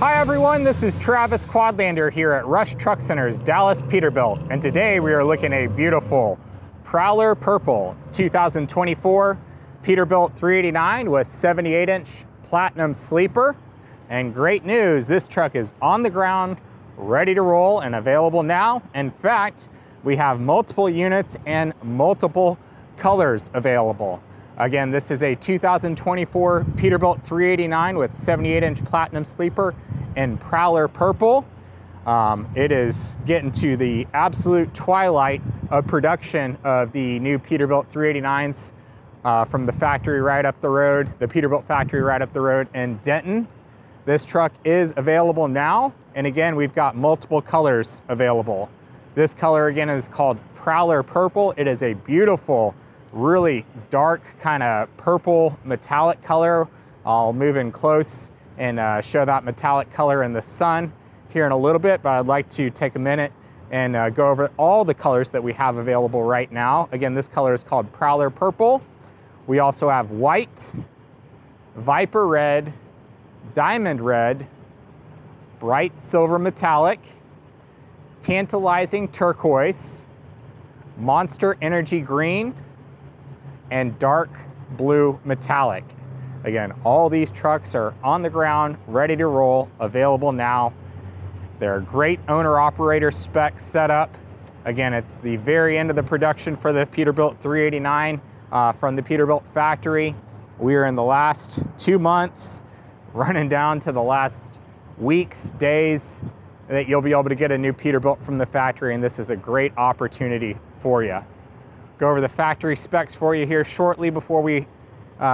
Hi everyone, this is Travis Quadlander here at Rush Truck Center's Dallas Peterbilt, and today we are looking at a beautiful Prowler Purple 2024 Peterbilt 389 with 78-inch platinum sleeper. And great news, this truck is on the ground, ready to roll and available now. In fact, we have multiple units and multiple colors available. Again, this is a 2024 Peterbilt 389 with 78-inch platinum sleeper in Prowler Purple. It is getting to the absolute twilight of production of the new Peterbilt 389s from the factory right up the road, the Peterbilt factory right up the road in Denton. This truck is available now, and again, we've got multiple colors available. This color again is called Prowler Purple. It is a beautiful, really dark kind of purple metallic color. I'll move in close and show that metallic color in the sun here in a little bit, but I'd like to take a minute and go over all the colors that we have available right now. Again, this color is called Prowler Purple. We also have white, Viper Red, Diamond Red, Bright Silver Metallic, Tantalizing Turquoise, Monster Energy Green, and Dark Blue Metallic. Again, all these trucks are on the ground, ready to roll, available now. They're great owner-operator spec setup. Again, it's the very end of the production for the Peterbilt 389 from the Peterbilt factory. We are in the last 2 months, running down to the last weeks, days, that you'll be able to get a new Peterbilt from the factory, and this is a great opportunity for you. Go over the factory specs for you here shortly before we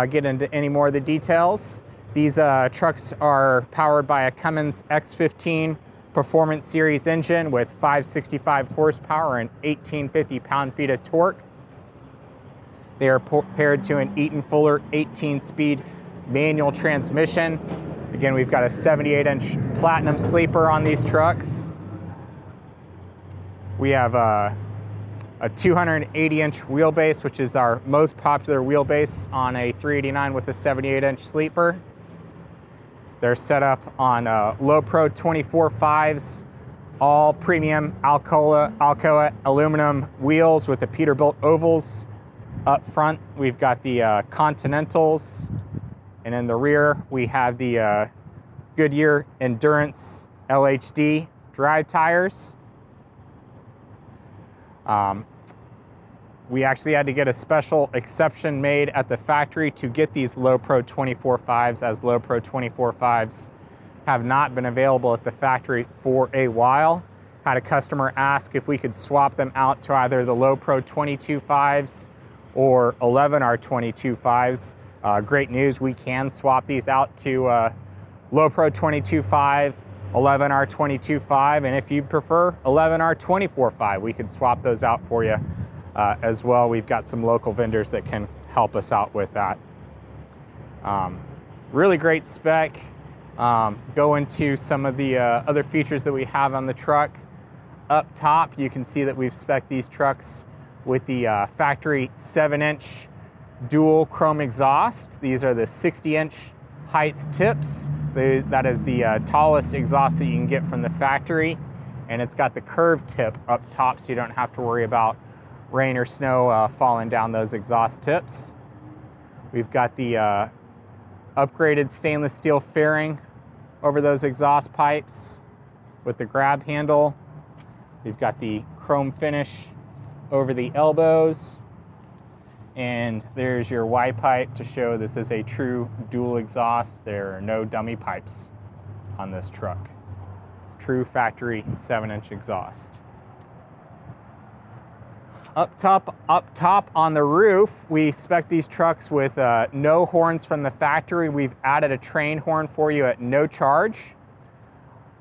get into any more of the details. These trucks are powered by a Cummins X15 Performance Series engine with 565 horsepower and 1850 pound-feet of torque. They are paired to an Eaton Fuller 18-speed manual transmission. Again, we've got a 78-inch platinum sleeper on these trucks. We have a 280-inch wheelbase, which is our most popular wheelbase on a 389 with a 78-inch sleeper. They're set up on Low Pro 24.5s, all premium Alcoa aluminum wheels with the Peterbilt ovals. Up front, we've got the Continentals, and in the rear, we have the Goodyear Endurance LHD drive tires. We actually had to get a special exception made at the factory to get these Low Pro 24.5s, as Low Pro 24.5s have not been available at the factory for a while. Had a customer ask if we could swap them out to either the Low Pro 22.5s or 11R 22.5s. Great news, we can swap these out to Low Pro 22.5, 11R 22.5, and if you prefer 11R 24.5, we could swap those out for you as well. We've got some local vendors that can help us out with that. Really great spec. Go into some of the other features that we have on the truck. Up top, you can see that we've spec'd these trucks with the factory 7-inch dual chrome exhaust. These are the 60-inch height tips. That is the tallest exhaust that you can get from the factory, and it's got the curved tip up top, so you don't have to worry about rain or snow falling down those exhaust tips. We've got the upgraded stainless steel fairing over those exhaust pipes with the grab handle. We've got the chrome finish over the elbows, and there's your Y pipe to show this is a true dual exhaust. There are no dummy pipes on this truck. True factory 7-inch exhaust. Up top on the roof, we spec these trucks with no horns from the factory. We've added a train horn for you at no charge.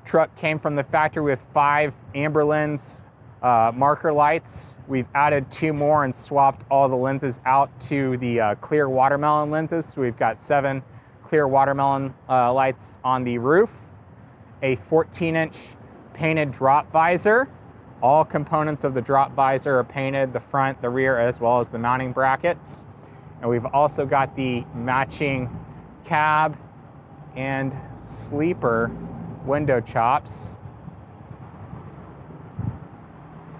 Truck came from the factory with 5 amber lens marker lights. We've added 2 more and swapped all the lenses out to the clear watermelon lenses. So we've got 7 clear watermelon lights on the roof. A 14-inch painted drop visor. All components of the drop visor are painted, the front, the rear, as well as the mounting brackets. And we've also got the matching cab and sleeper window chops.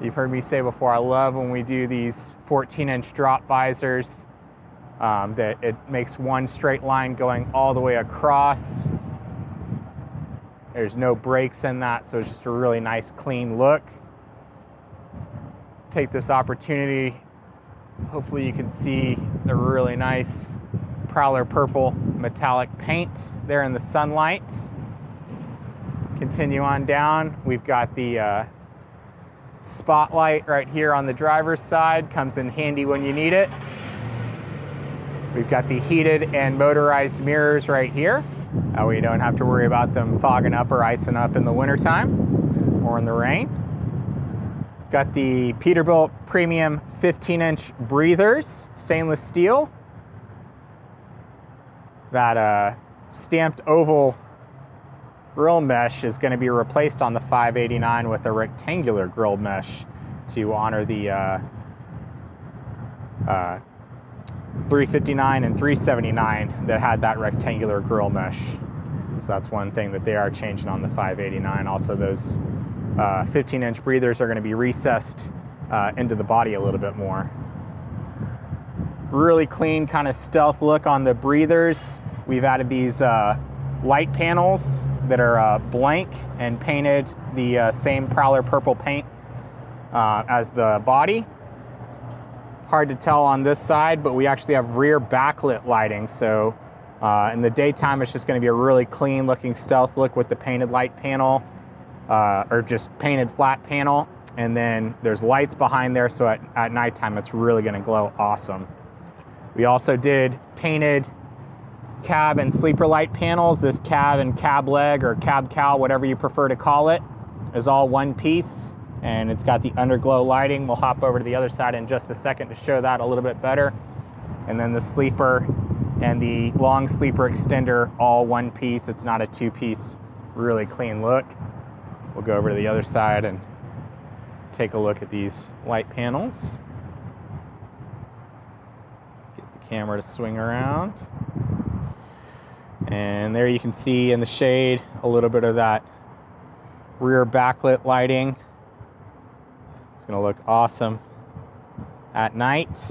You've heard me say before, I love when we do these 14-inch drop visors, that it makes one straight line going all the way across. There's no breaks in that, so it's just a really nice, clean look. Take this opportunity, hopefully you can see the really nice Prowler Purple metallic paint there in the sunlight. Continue on down, we've got the spotlight right here on the driver's side, comes in handy when you need it. We've got the heated and motorized mirrors right here. That way you don't have to worry about them fogging up or icing up in the wintertime or in the rain. Got the Peterbilt premium 15-inch breathers, stainless steel. That stamped oval grill mesh is going to be replaced on the 589 with a rectangular grill mesh to honor the 359 and 379 that had that rectangular grill mesh. So that's one thing that they are changing on the 589. Also, those 15-inch breathers are going to be recessed into the body a little bit more. Really clean kind of stealth look on the breathers. We've added these light panels that are blank and painted the same Prowler Purple paint as the body. Hard to tell on this side, but we actually have rear backlit lighting. So in the daytime, it's just going to be a really clean looking stealth look with the painted light panel, or just painted flat panel. And then there's lights behind there, so at nighttime, it's really going to glow awesome. We also did painted cab and sleeper light panels. This cab and cab leg, or cab cowl, whatever you prefer to call it, is all one piece, and it's got the underglow lighting. We'll hop over to the other side in just a second to show that a little bit better. And then the sleeper and the long sleeper extender, all one piece. It's not a two-piece, really clean look. We'll go over to the other side and take a look at these light panels. Get the camera to swing around. And there you can see in the shade a little bit of that rear backlit lighting. It's going to look awesome at night.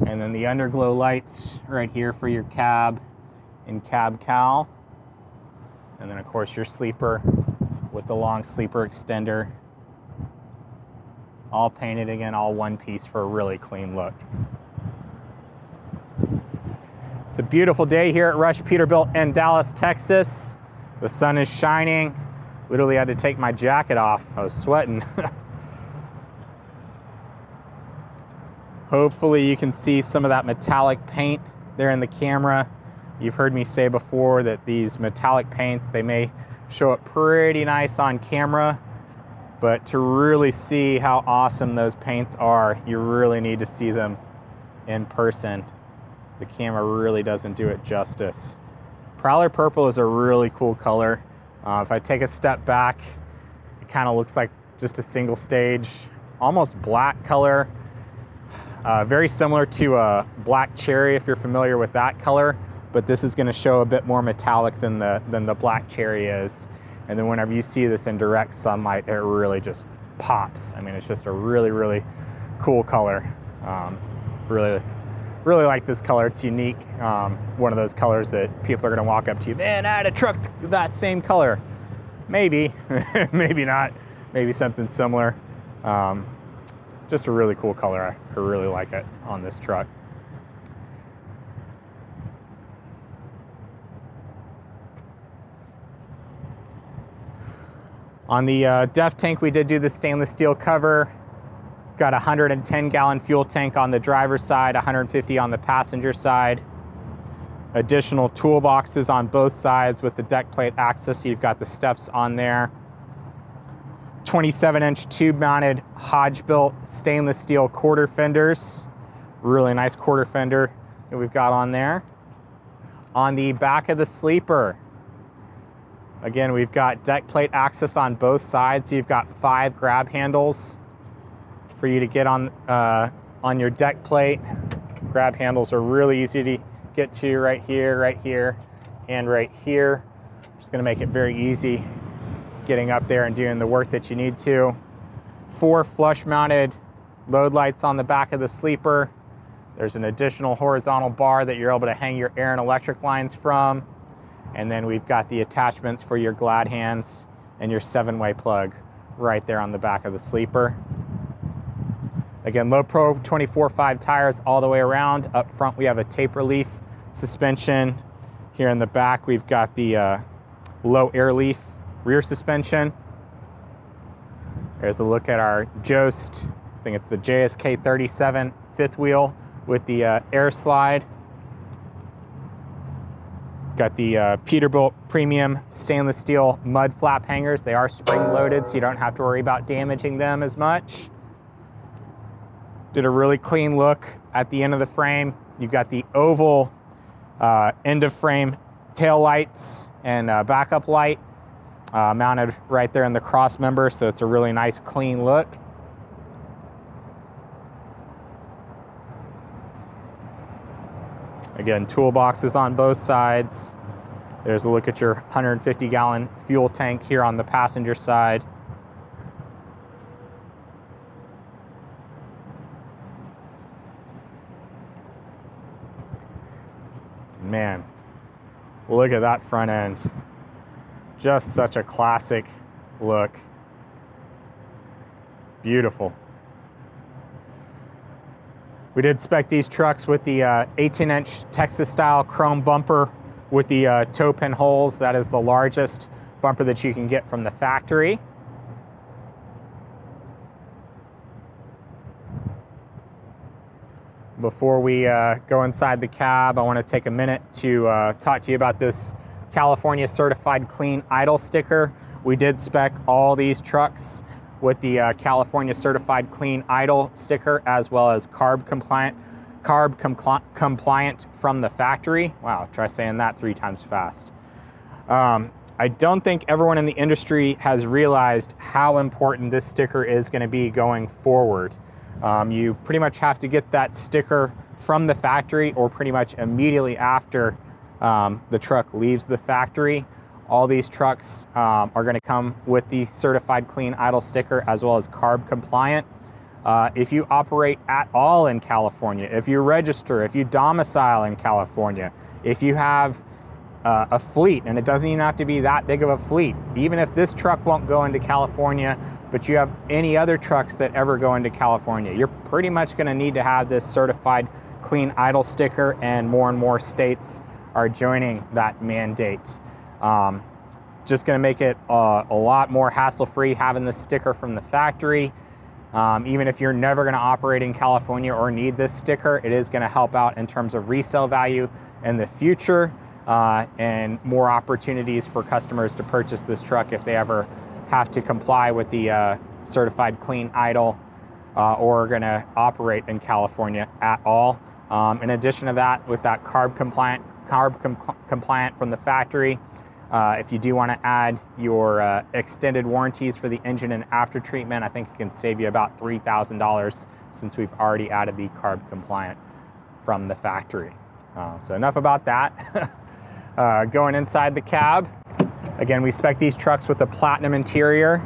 And then the underglow lights right here for your cab and cab cowl. And then of course your sleeper with the long sleeper extender. All painted again, all one piece for a really clean look. It's a beautiful day here at Rush Peterbilt in Dallas, Texas. The sun is shining. Literally had to take my jacket off. I was sweating. Hopefully you can see some of that metallic paint there in the camera. You've heard me say before that these metallic paints, they may show up pretty nice on camera, but to really see how awesome those paints are, you really need to see them in person. The camera really doesn't do it justice. Prowler Purple is a really cool color. If I take a step back, it kind of looks like just a single stage, almost black color. Very similar to a black cherry if you're familiar with that color, but this is going to show a bit more metallic than the black cherry is. And then whenever you see this in direct sunlight, it really just pops. I mean, it's just a really, really cool color. Really like this color. It's unique. One of those colors that people are going to walk up to you, man, I had a truck that same color. Maybe, maybe not. Maybe something similar. Just a really cool color. I really like it on this truck. On the DEF tank, we did do the stainless steel cover. Got a 110-gallon fuel tank on the driver's side, 150 on the passenger side. Additional toolboxes on both sides with the deck plate access, so you've got the steps on there. 27-inch tube-mounted Hodge-built stainless steel quarter fenders. Really nice quarter fender that we've got on there. On the back of the sleeper, again, we've got deck plate access on both sides. So you've got 5 grab handles for you to get on your deck plate. Grab handles are really easy to get to right here, and right here. Just gonna make it very easy getting up there and doing the work that you need to. 4 flush mounted load lights on the back of the sleeper. There's an additional horizontal bar that you're able to hang your air and electric lines from. And then we've got the attachments for your glad hands and your 7-way plug right there on the back of the sleeper. Again, low pro 24/5 tires all the way around. Up front, we have a taper leaf suspension. Here in the back, we've got the low air leaf rear suspension. There's a look at our Jost, I think it's the JSK 37 fifth wheel with the air slide. Got the Peterbilt premium stainless steel mud flap hangers. They are spring loaded, so you don't have to worry about damaging them as much. Did a really clean look at the end of the frame. You've got the oval end of frame tail lights and backup light mounted right there in the cross member, so it's a really nice clean look. Again, toolboxes on both sides. There's a look at your 150-gallon fuel tank here on the passenger side. Man, look at that front end. Just such a classic look. Beautiful. We did spec these trucks with the 18-inch Texas style chrome bumper with the toe pin holes. That is the largest bumper that you can get from the factory. Before we go inside the cab, I want to take a minute to talk to you about this California Certified Clean Idle sticker. We did spec all these trucks with the California Certified Clean Idle sticker, as well as carb compliant from the factory. Wow, try saying that 3 times fast. I don't think everyone in the industry has realized how important this sticker is going to be going forward. You pretty much have to get that sticker from the factory or pretty much immediately after the truck leaves the factory. All these trucks are going to come with the Certified Clean Idle sticker, as well as carb compliant. If you operate at all in California, if you register, if you domicile in California, if you have a fleet, and it doesn't even have to be that big of a fleet, even if this truck won't go into California, but you have any other trucks that ever go into California, you're pretty much going to need to have this Certified Clean Idle sticker, and more states are joining that mandate. Just going to make it a lot more hassle-free having this sticker from the factory. Even if you're never going to operate in California or need this sticker, it is going to help out in terms of resale value in the future, and more opportunities for customers to purchase this truck if they ever have to comply with the Certified Clean Idle or are going to operate in California at all. In addition to that, with that carb compliant from the factory, if you do want to add your extended warranties for the engine and after treatment, I think it can save you about $3,000 since we've already added the carb compliant from the factory. So enough about that. Going inside the cab, again, we spec these trucks with the platinum interior.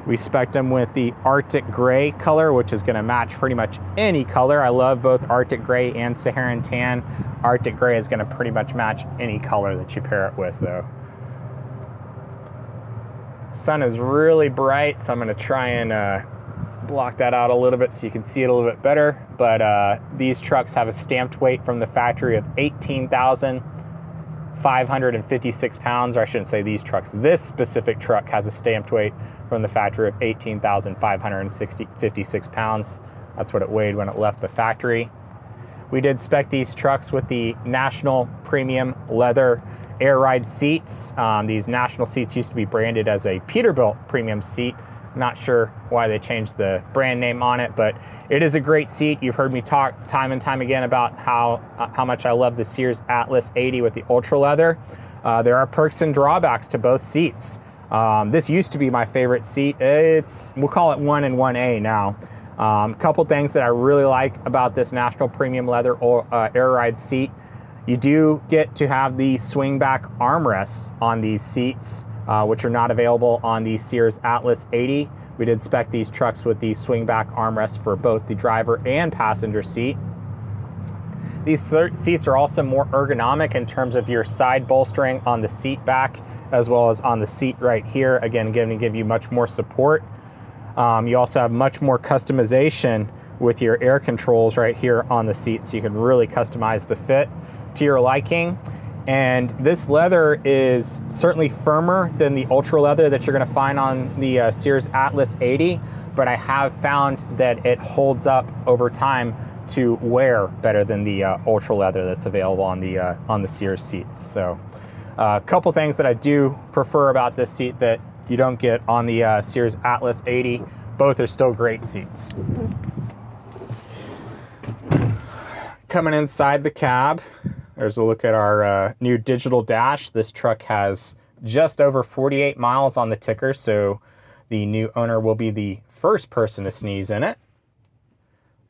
We spec'd them with the Arctic Gray color, which is going to match pretty much any color. I love both Arctic Gray and Saharan Tan. Arctic Gray is going to pretty much match any color that you pair it with, though. Sun is really bright, so I'm going to try and block that out a little bit so you can see it a little bit better. But these trucks have a stamped weight from the factory of 18,556 pounds, or I shouldn't say these trucks. This specific truck has a stamped weight from the factory of 18,556 pounds. That's what it weighed when it left the factory. We did spec these trucks with the National Premium Leather Air Ride seats. These National seats used to be branded as a Peterbilt premium seat. Not sure why they changed the brand name on it, but it is a great seat. You've heard me talk time and time again about how much I love the Sears Atlas 80 with the ultra leather. There are perks and drawbacks to both seats. This used to be my favorite seat. We'll call it 1 and 1A now. Couple things that I really like about this National Premium Leather Air Ride seat. You do get to have the swing back armrests on these seats. which are not available on the Sears Atlas 80. We did spec these trucks with the swing-back armrests for both the driver and passenger seat. These seats are also more ergonomic in terms of your side bolstering on the seat back, as well as on the seat right here. Again, going to give you much more support. You also have much more customization with your air controls right here on the seat, so you can really customize the fit to your liking. And this leather is certainly firmer than the ultra leather that you're going to find on the Sears Atlas 80, but I have found that it holds up over time to wear better than the ultra leather that's available on the Sears seats. So a couple things that I do prefer about this seat that you don't get on the Sears Atlas 80. Both are still great seats. Coming inside the cab, there's a look at our new digital dash. This truck has just over 48 miles on the ticker, so the new owner will be the first person to sneeze in it.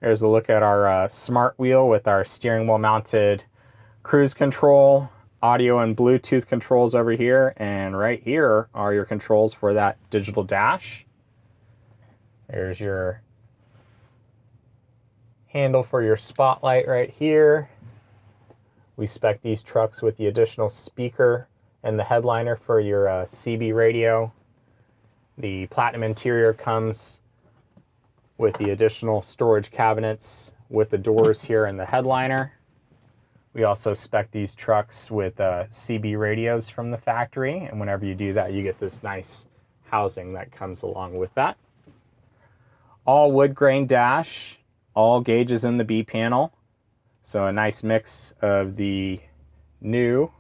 There's a look at our smart wheel with our steering wheel mounted cruise control, audio and Bluetooth controls over here, and right here are your controls for that digital dash. There's your handle for your spotlight right here. We spec these trucks with the additional speaker and the headliner for your CB radio. The platinum interior comes with the additional storage cabinets with the doors here and the headliner. We also spec these trucks with CB radios from the factory, and whenever you do that, you get this nice housing that comes along with that. All wood grain dash, all gauges in the B panel. So a nice mix of the new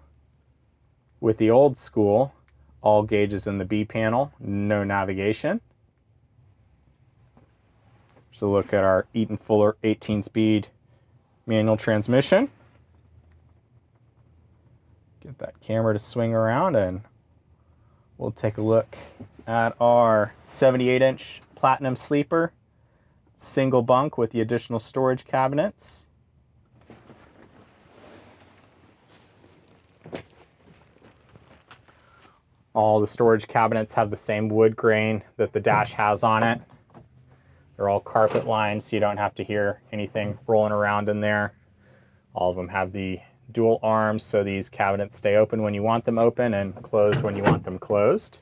with the old school, all gauges in the B panel, no navigation. So look at our Eaton Fuller 18-speed manual transmission. Get that camera to swing around and we'll take a look at our 78-inch Platinum sleeper, single bunk with the additional storage cabinets. All the storage cabinets have the same wood grain that the dash has on it. They're all carpet lined, so you don't have to hear anything rolling around in there. All of them have the dual arms, so these cabinets stay open when you want them open and closed when you want them closed.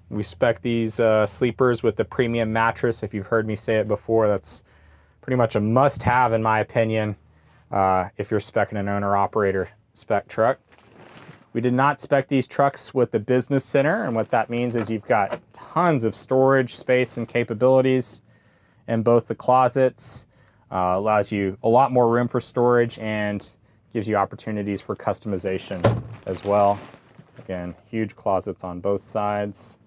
We spec these sleepers with the premium mattress. If you've heard me say it before, that's pretty much a must-have in my opinion if you're speccing an owner-operator spec truck. We did not spec these trucks with the business center, and what that means is you've got tons of storage space and capabilities in both the closets. Allows you a lot more room for storage and gives you opportunities for customization as well. Again, huge closets on both sides.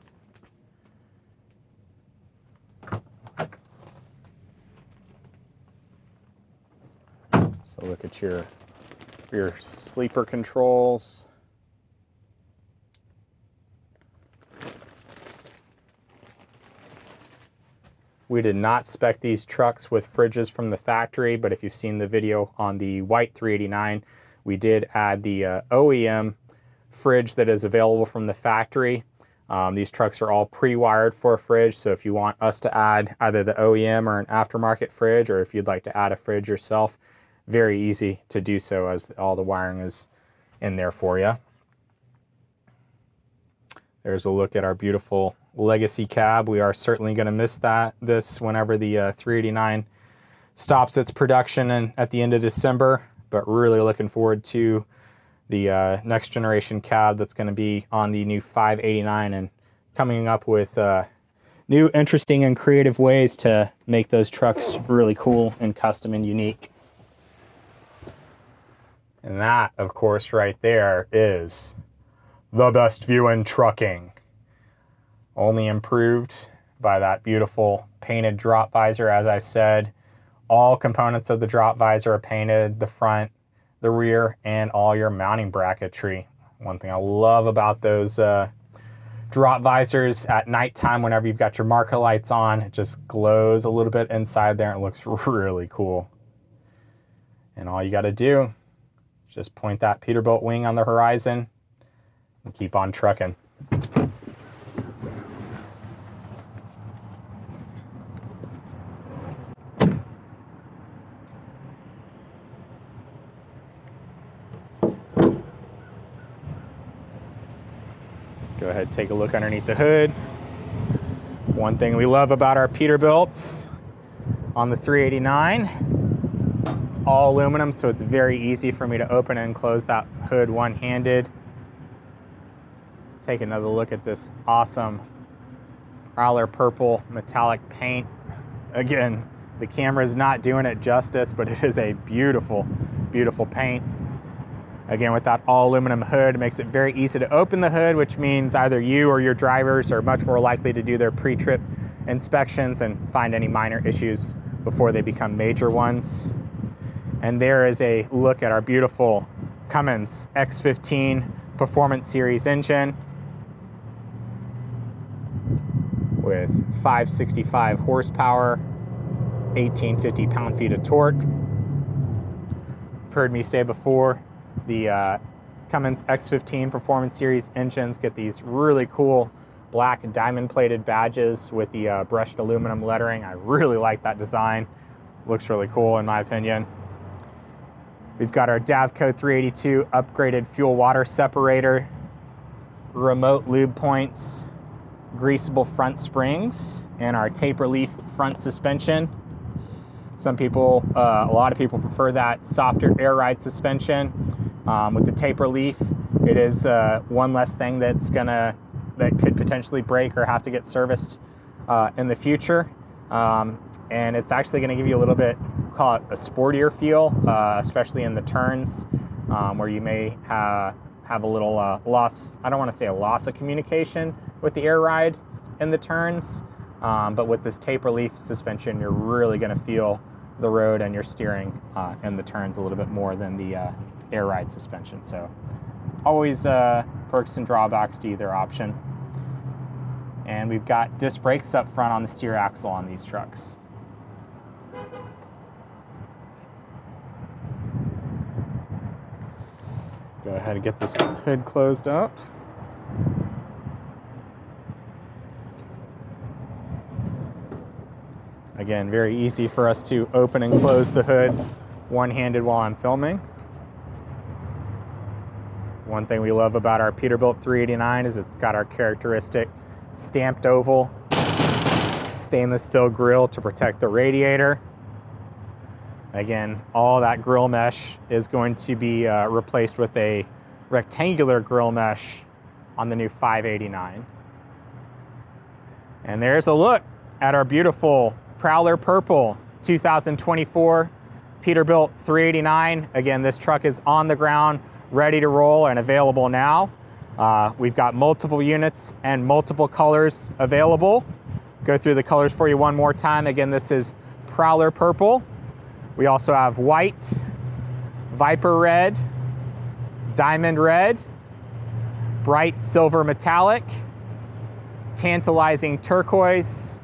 So look at your sleeper controls. We did not spec these trucks with fridges from the factory, but if you've seen the video on the white 389, we did add the OEM fridge that is available from the factory. These trucks are all pre-wired for a fridge, so if you want us to add either the OEM or an aftermarket fridge, or if you'd like to add a fridge yourself, very easy to do so as all the wiring is in there for you. There's a look at our beautiful legacy cab. We are certainly going to miss this whenever the 389 stops its production at the end of December, but really looking forward to the next generation cab that's going to be on the new 589 and coming up with new, interesting, and creative ways to make those trucks really cool and custom and unique. And that, of course, right there is the best view in trucking. Only improved by that beautiful painted drop visor. As I said, all components of the drop visor are painted, the front, the rear, and all your mounting bracketry. One thing I love about those drop visors at nighttime, whenever you've got your marker lights on, it just glows a little bit inside there and it looks really cool. And all you got to do is just point that Peterbilt wing on the horizon and keep on trucking. Go ahead and take a look underneath the hood. One thing we love about our Peterbilts on the 389, it's all aluminum, so it's very easy for me to open and close that hood one-handed. Take another look at this awesome Prowler Purple metallic paint. Again, the camera is not doing it justice, but it is a beautiful, beautiful paint. Again, with that all aluminum hood, it makes it very easy to open the hood, which means either you or your drivers are much more likely to do their pre-trip inspections and find any minor issues before they become major ones. And there is a look at our beautiful Cummins X15 Performance Series engine with 565 horsepower, 1850 pound-feet of torque. You've heard me say before, the Cummins X15 Performance Series engines get these really cool black diamond-plated badges with the brushed aluminum lettering. I really like that design. Looks really cool in my opinion. We've got our Davco 382 upgraded fuel-water separator, remote lube points, greasable front springs, and our taper leaf front suspension. Some people, a lot of people prefer that softer air ride suspension. With the taper leaf, it is one less thing that could potentially break or have to get serviced in the future. And it's actually going to give you a little bit, call it a sportier feel, especially in the turns, where you may have a little loss. I don't want to say a loss of communication with the air ride in the turns, but with this taper leaf suspension, you're really going to feel the road and your steering in the turns a little bit more than the air ride suspension. So always perks and drawbacks to either option. And we've got disc brakes up front on the steer axle on these trucks. Go ahead and get this hood closed up. Again, very easy for us to open and close the hood one-handed while I'm filming. One thing we love about our Peterbilt 389 is it's got our characteristic stamped oval stainless steel grille to protect the radiator. Again, all that grill mesh is going to be replaced with a rectangular grill mesh on the new 589. And there's a look at our beautiful Prowler Purple 2024 Peterbilt 389. Again, this truck is on the ground, ready to roll and available now. We've got multiple units and multiple colors available. Go through the colors for you one more time. Again, this is Prowler Purple. We also have white, Viper Red, Diamond Red, Bright Silver Metallic, Tantalizing Turquoise,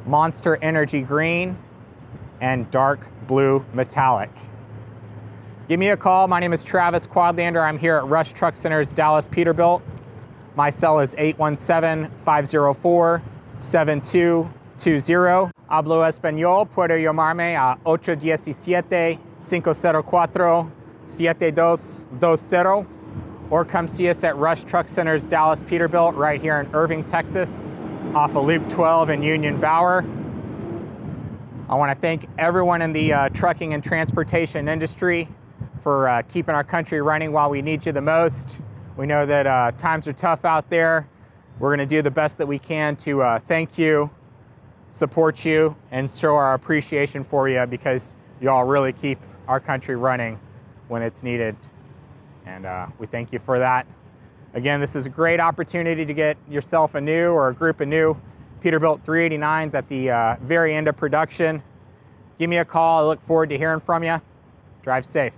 Monster Energy Green, and Dark Blue Metallic. Give me a call. My name is Travis Quadlander. I'm here at Rush Truck Center's Dallas Peterbilt. My cell is 817-504-7220. Hablo Español. Puede llamarme a 817-504-7220 or come see us at Rush Truck Center's Dallas Peterbilt right here in Irving, Texas, off of Loop 12 in Union Bower. I want to thank everyone in the trucking and transportation industry for keeping our country running while we need you the most. We know that times are tough out there. We're going to do the best that we can to thank you, support you, and show our appreciation for you, because you all really keep our country running when it's needed. And we thank you for that. Again, this is a great opportunity to get yourself a new or a group of new Peterbilt 389s at the very end of production. Give me a call. I look forward to hearing from you. Drive safe.